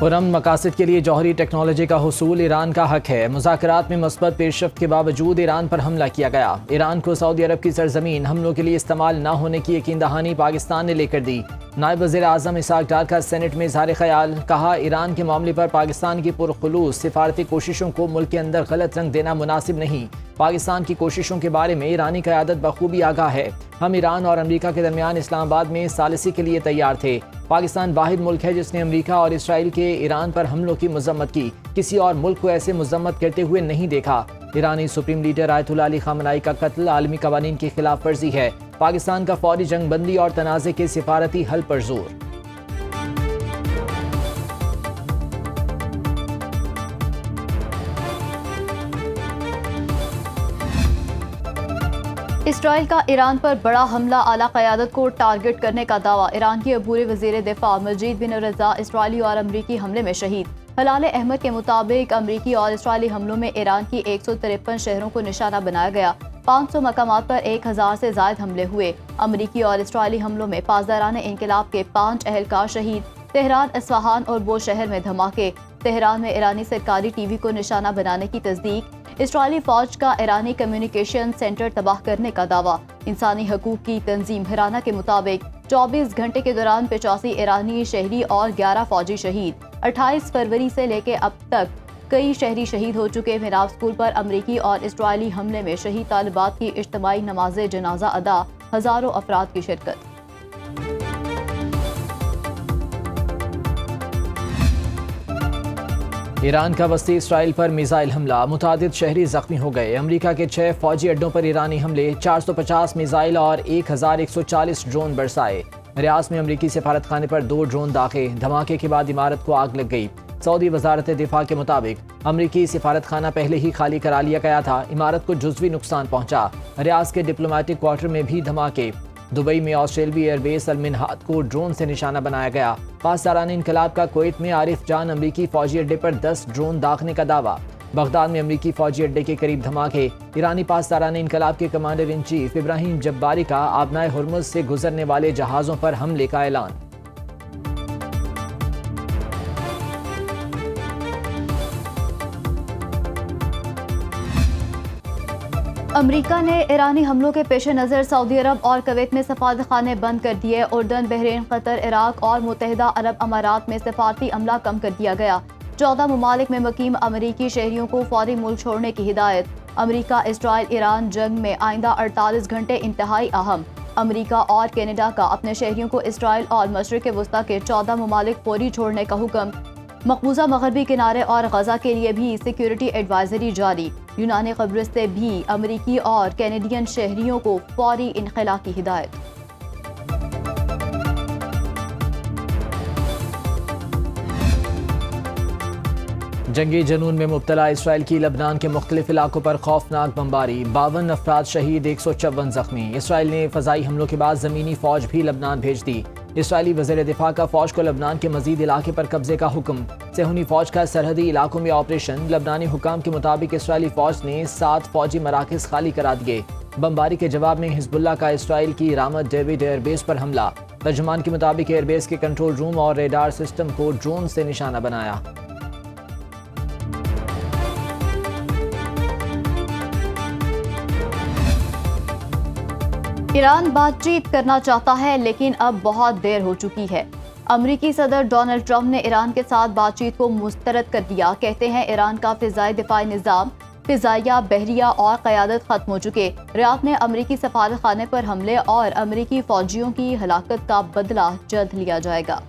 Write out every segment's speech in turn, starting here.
پرامن مقاصد کے لیے جوہری ٹیکنالوجی کا حصول ایران کا حق ہے۔ مذاکرات میں مثبت پیش رفت کے باوجود ایران پر حملہ کیا گیا۔ ایران کو سعودی عرب کی سرزمین حملوں کے لیے استعمال نہ ہونے کی یقین دہانی پاکستان نے لے کر دی۔ نائب وزیر اعظم اسحاق ڈار کا سینٹ میں اظہار خیال، کہا ایران کے معاملے پر پاکستان کی پرخلوص سفارتی کوششوں کو ملک کے اندر غلط رنگ دینا مناسب نہیں۔ پاکستان کی کوششوں کے بارے میں ایرانی قیادت بخوبی آگاہ ہے۔ ہم ایران اور امریکہ کے درمیان اسلام آباد میں ثالثی کے لیے تیار تھے۔ پاکستان واحد ملک ہے جس نے امریکہ اور اسرائیل کے ایران پر حملوں کی مذمت کی، کسی اور ملک کو ایسے مذمت کرتے ہوئے نہیں دیکھا۔ ایرانی سپریم لیڈر آیت اللہ علی خامنائی کا قتل عالمی قوانین کی خلاف ورزی ہے۔ پاکستان کا فوری جنگ بندی اور تنازع کے سفارتی حل پر زور۔ اسرائیل کا ایران پر بڑا حملہ، اعلیٰ قیادت کو ٹارگٹ کرنے کا دعویٰ۔ ایران کے عبور وزیر دفاع مجید بن رضا اسرائیلی اور امریکی حملے میں شہید۔ ہلال احمد کے مطابق امریکی اور اسرائیلی حملوں میں ایران کی 153 شہروں کو نشانہ بنایا گیا۔ 500 مقامات پر 1000 سے زائد حملے ہوئے۔ امریکی اور اسرائیلی حملوں میں پاسداران انقلاب کے 5 اہلکار شہید۔ تہران، اصفہان اور بو شہر میں دھماکے۔ تہران میں ایرانی سرکاری ٹی وی کو نشانہ بنانے کی تصدیق۔ اسرائیلی فوج کا ایرانی کمیونیکیشن سینٹر تباہ کرنے کا دعویٰ۔ انسانی حقوق کی تنظیم ہرانا کے مطابق 24 گھنٹے کے دوران 85 ایرانی شہری اور 11 فوجی شہید۔ 28 فروری سے لے کے اب تک کئی شہری شہید ہو چکے۔ محراب اسکول پر امریکی اور اسرائیلی حملے میں شہید طالبات کی اجتماعی نماز جنازہ ادا، ہزاروں افراد کی شرکت۔ ایران کا وسطی اسرائیل پر میزائل حملہ، متعدد شہری زخمی ہو گئے۔ امریکہ کے 6 فوجی اڈوں پر ایرانی حملے، 450 میزائل اور 1140 ڈرون برسائے۔ ریاض میں امریکی سفارت خانے پر 2 ڈرون داغے، دھماکے کے بعد عمارت کو آگ لگ گئی۔ سعودی وزارت دفاع کے مطابق امریکی سفارت خانہ پہلے ہی خالی کرا لیا گیا تھا، عمارت کو جزوی نقصان پہنچا۔ ریاض کے ڈپلومیٹک کوارٹر میں بھی دھماکے۔ دبئی میں آسٹریلوی ایئر بیس المنہاد کو ڈرون سے نشانہ بنایا گیا۔ پاسداران انقلاب کا کویت میں عارف جان امریکی فوجی اڈے پر 10 ڈرون داغنے کا دعویٰ۔ بغداد میں امریکی فوجی اڈے کے قریب دھماکے۔ ایرانی پاسداران انقلاب کے commander in chief Ibrahim Jabbari کا آبنائے ہرمز سے گزرنے والے جہازوں پر حملے کا اعلان۔ امریکہ نے ایرانی حملوں کے پیش نظر سعودی عرب اور کویت میں سفارت خانے بند کر دیے۔ اردن، بحرین، قطر، عراق اور متحدہ عرب امارات میں سفارتی عملہ کم کر دیا گیا۔ 14 ممالک میں مقیم امریکی شہریوں کو فوری ملک چھوڑنے کی ہدایت۔ امریکہ اسرائیل ایران جنگ میں آئندہ 48 گھنٹے انتہائی اہم۔ امریکہ اور کینیڈا کا اپنے شہریوں کو اسرائیل اور مشرق وسطی کے 14 ممالک فوری چھوڑنے کا حکم۔ مقبوضہ مغربی کنارے اور غزہ کے لیے بھی سیکیورٹی ایڈوائزری جاری۔ یونان قبرص سے بھی امریکی اور کینیڈین شہریوں کو فوری انخلا کی ہدایت۔ جنگی جنون میں مبتلا اسرائیل کی لبنان کے مختلف علاقوں پر خوفناک بمباری، 52 افراد شہید، 154 زخمی۔ اسرائیل نے فضائی حملوں کے بعد زمینی فوج بھی لبنان بھیج دی۔ اسرائیلی وزیر دفاع کا فوج کو لبنان کے مزید علاقے پر قبضے کا حکم۔ صہیونی فوج کا سرحدی علاقوں میں آپریشن۔ لبنانی حکام کے مطابق اسرائیلی فوج نے 7 فوجی مراکز خالی کرا دیے۔ بمباری کے جواب میں حزب اللہ کا اسرائیل کی رامت ڈیوڈ ایئر بیس پر حملہ۔ ترجمان کے مطابق ایئر بیس کے کنٹرول روم اور ریڈار سسٹم کو ڈرون سے نشانہ بنایا۔ ایران بات چیت کرنا چاہتا ہے لیکن اب بہت دیر ہو چکی ہے۔ امریکی صدر ڈونلڈ ٹرمپ نے ایران کے ساتھ بات چیت کو مسترد کر دیا۔ کہتے ہیں ایران کا فضائی دفاعی نظام، فضائیہ، بحریہ اور قیادت ختم ہو چکے۔ ریاض میں امریکی سفارت خانے پر حملے اور امریکی فوجیوں کی ہلاکت کا بدلہ جلد لیا جائے گا۔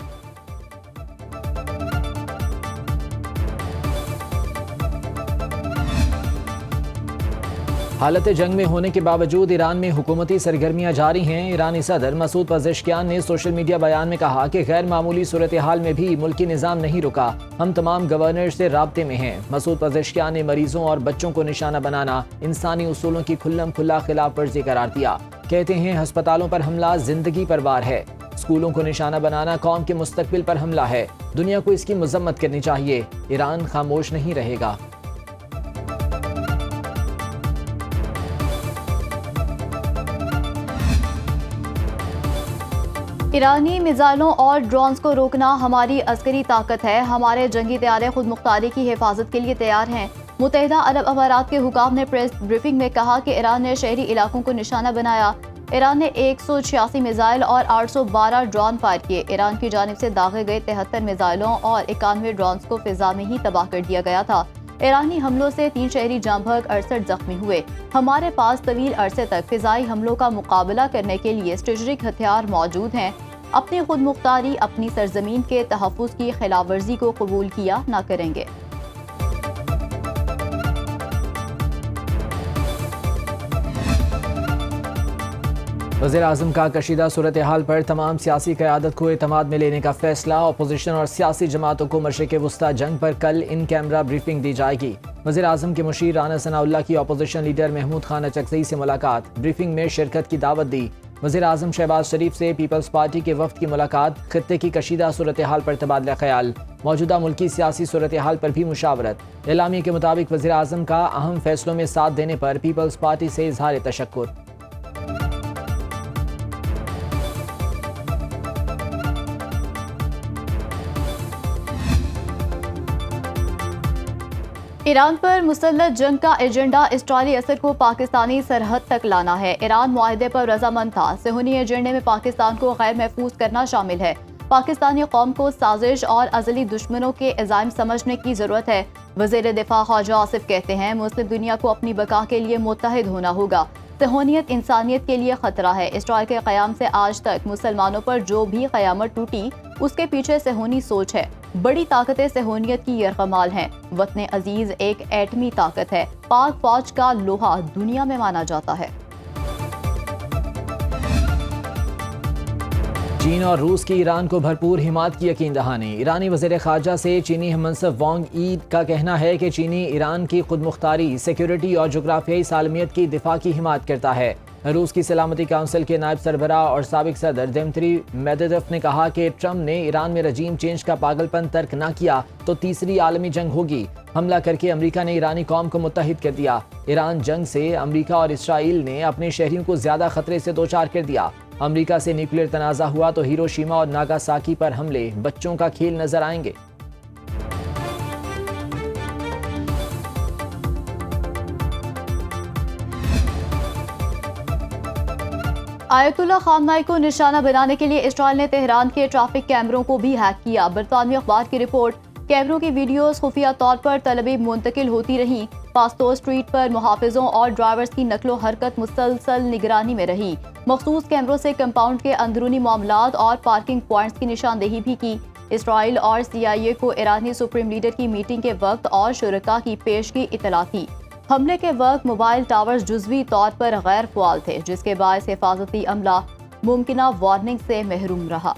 حالت جنگ میں ہونے کے باوجود ایران میں حکومتی سرگرمیاں جاری ہیں۔ ایرانی صدر مسعود پزشکیان نے سوشل میڈیا بیان میں کہا کہ غیر معمولی صورتحال میں بھی ملکی نظام نہیں رکا، ہم تمام گورنر سے رابطے میں ہیں۔ مسعود پزشکیان نے مریضوں اور بچوں کو نشانہ بنانا انسانی اصولوں کی کھلم کھلا خلاف ورزی قرار دیا۔ کہتے ہیں ہسپتالوں پر حملہ زندگی پر وار ہے، اسکولوں کو نشانہ بنانا قوم کے مستقبل پر حملہ ہے، دنیا کو اس کی مذمت کرنی چاہیے، ایران خاموش نہیں رہے گا۔ ایرانی میزائلوں اور ڈرونز کو روکنا ہماری عسکری طاقت ہے، ہمارے جنگی طیارے خود مختاری کی حفاظت کے لیے تیار ہیں۔ متحدہ عرب امارات کے حکام نے پریس بریفنگ میں کہا کہ ایران نے شہری علاقوں کو نشانہ بنایا۔ ایران نے 186 میزائل اور 812 ڈرون فائر کیے۔ ایران کی جانب سے داغے گئے 73 میزائلوں اور 91 ڈرونز کو فضا میں ہی تباہ کر دیا گیا تھا۔ ایرانی حملوں سے 3 شہری جاں بحق 68 زخمی ہوئے۔ ہمارے پاس طویل عرصے تک فضائی حملوں کا مقابلہ کرنے کے لیے اسٹریٹجک ہتھیار موجود ہیں۔ اپنی خود مختاری، اپنی سرزمین کے تحفظ کی خلاف ورزی کو قبول کیا نہ کریں گے۔ وزیراعظم کا کشیدہ صورتحال پر تمام سیاسی قیادت کو اعتماد میں لینے کا فیصلہ۔ اپوزیشن اور سیاسی جماعتوں کو مشرق وسطی جنگ پر کل ان کیمرہ بریفنگ دی جائے گی۔ وزیراعظم کے مشیر رانا ثناءاللہ کی اپوزیشن لیڈر محمود خان اچکزئی سے ملاقات، بریفنگ میں شرکت کی دعوت دی۔ وزیراعظم شہباز شریف سے پیپلز پارٹی کے وفد کی ملاقات، خطے کی کشیدہ صورتحال پر تبادلہ خیال، موجودہ ملکی سیاسی صورتحال پر بھی مشاورت۔ اعلامیے کے مطابق وزیراعظم کا اہم فیصلوں میں ساتھ دینے پر پیپلز پارٹی سے اظہار تشکر۔ ایران پر مسلح جنگ کا ایجنڈا اسرائیلی اثر کو پاکستانی سرحد تک لانا ہے۔ ایران معاہدے پر رضامند تھا، صہیونی ایجنڈے میں پاکستان کو غیر محفوظ کرنا شامل ہے۔ پاکستانی قوم کو سازش اور ازلی دشمنوں کے عزائم سمجھنے کی ضرورت ہے۔ وزیر دفاع خواجہ آصف کہتے ہیں، مسلم دنیا کو اپنی بقا کے لیے متحد ہونا ہوگا۔ صہیونیت انسانیت کے لیے خطرہ ہے۔ اسرائیل کے قیام سے آج تک مسلمانوں پر جو بھی قیامت ٹوٹی، اس کے پیچھے صہیونی سوچ ہے۔ بڑی طاقتیں صہیونیت کی یرغمال ہیں۔ وطن عزیز ایک ایٹمی طاقت ہے۔ پاک فوج کا لوہا دنیا میں مانا جاتا ہے۔ چین اور روس کی ایران کو بھرپور حمایت کی یقین دہانی۔ ایرانی وزیر خارجہ سے چینی ہم منصب وانگ ای کا کہنا ہے کہ چینی ایران کی خود مختاری، سیکیورٹی اور جغرافیائی سالمیت کی دفاع کی حمایت کرتا ہے۔ روس کی سلامتی کونسل کے نائب سربراہ اور سابق صدر دمتری میدویڈیف نے کہا کہ ٹرمپ نے ایران میں رجیم چینج کا پاگل پن ترک نہ کیا تو تیسری عالمی جنگ ہوگی۔ حملہ کر کے امریکہ نے ایرانی قوم کو متحد کر دیا۔ ایران جنگ سے امریکہ اور اسرائیل نے اپنے شہریوں کو زیادہ خطرے سے دوچار کر دیا۔ امریکہ سے نیوکلیئر تنازع ہوا تو ہیروشیما اور ناگاساکی پر حملے بچوں کا کھیل نظر آئیں گے۔ آیت اللہ خامنائی کو نشانہ بنانے کے لیے اسرائیل نے تہران کے ٹریفک کیمروں کو بھی ہیک کیا۔ برطانوی اخبار کی رپورٹ، کیمروں کی ویڈیوز خفیہ طور پر طلبی منتقل ہوتی رہیں۔ پاستور اسٹریٹ پر محافظوں اور ڈرائیورز کی نقل و حرکت مسلسل نگرانی میں رہی۔ مخصوص کیمروں سے کمپاؤنڈ کے اندرونی معاملات اور پارکنگ پوائنٹس کی نشاندہی بھی کی۔ اسرائیل اور CIA کو ایرانی سپریم لیڈر کی میٹنگ کے وقت اور شرکاء کی پیشگی اطلاع تھی۔ حملے کے وقت موبائل ٹاورز جزوی طور پر غیر فعال تھے، جس کے باعث حفاظتی عملہ ممکنہ وارننگ سے محروم رہا۔